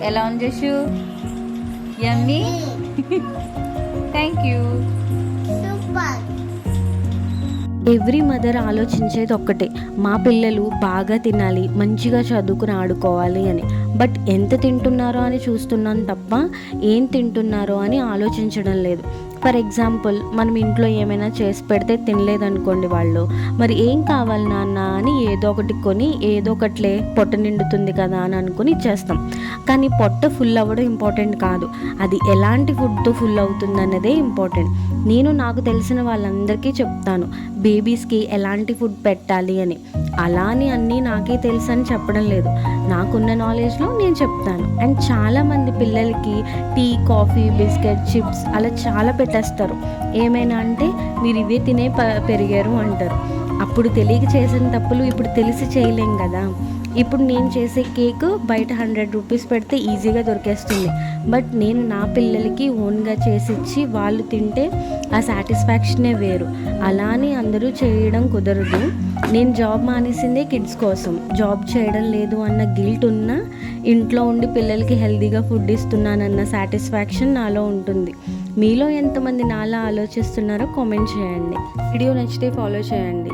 ఎలా ఉంది Jashu? Yummy. Thank you. Every mother ఆలోచించేది ఒక్కటే, మా పిల్లలు బాగా తినాలి, మంచిగా చదువుకుని ఆడుకోవాలి అని. బట్ ఎంత తింటున్నారో అని చూస్తున్నాను తప్ప ఏం తింటున్నారో అని ఆలోచించడం లేదు. ఫర్ ఎగ్జాంపుల్, మనం ఇంట్లో ఏమైనా చేసి పెడితే తినలేదనుకోండి వాళ్ళు, మరి ఏం కావాలి నాన్న అని ఏదో ఒకటి కొని ఏదో ఒకట్లే పొట్ట నిండుతుంది కదా అని అనుకుని ఇచ్చేస్తాం. కానీ పొట్ట ఫుల్ అవ్వడం ఇంపార్టెంట్ కాదు, అది ఎలాంటి ఫుడ్తో ఫుల్ అవుతుంది అన్నదే ఇంపార్టెంట్. నేను నాకు తెలిసిన వాళ్ళందరికీ చెప్తాను బేబీస్కి ఎలాంటి ఫుడ్ పెట్టాలి అని. అలా అని అన్నీ నాకే తెలుసు అని చెప్పడం లేదు, నాకున్న నాలెడ్జ్లో నేను చెప్తాను. అండ్ చాలామంది పిల్లలకి టీ, కాఫీ, బిస్కెట్, చిప్స్ అలా చాలా పెట్టేస్తారు. ఏమైనా అంటే మీరు ఇవే తినే పెరిగారు అంటారు. అప్పుడు తెలియక చేసిన తప్పులు ఇప్పుడు తెలిసి చేయలేం కదా. ఇప్పుడు నేను చేసే కేక్ బయట 100 రూపీస్ పెడితే ఈజీగా దొరికేస్తుంది. బట్ నేను నా పిల్లలకి ఓన్గా చేసిచ్చి వాళ్ళు తింటే ఆ సాటిస్ఫాక్షనే వేరు. అలా అని అందరూ చేయడం కుదరదు. నేను జాబ్ మానేసిందే కిడ్స్ కోసం. జాబ్ చేయడం లేదు అన్న గిల్ట్ ఉన్నా ఇంట్లో ఉండి పిల్లలకి హెల్తీగా ఫుడ్ ఇస్తున్నానన్న సాటిస్ఫాక్షన్ నాలో ఉంటుంది. మీలో ఎంతమంది నాలా ఆలోచిస్తున్నారో కామెంట్ చేయండి. వీడియో నచ్చితే ఫాలో చేయండి.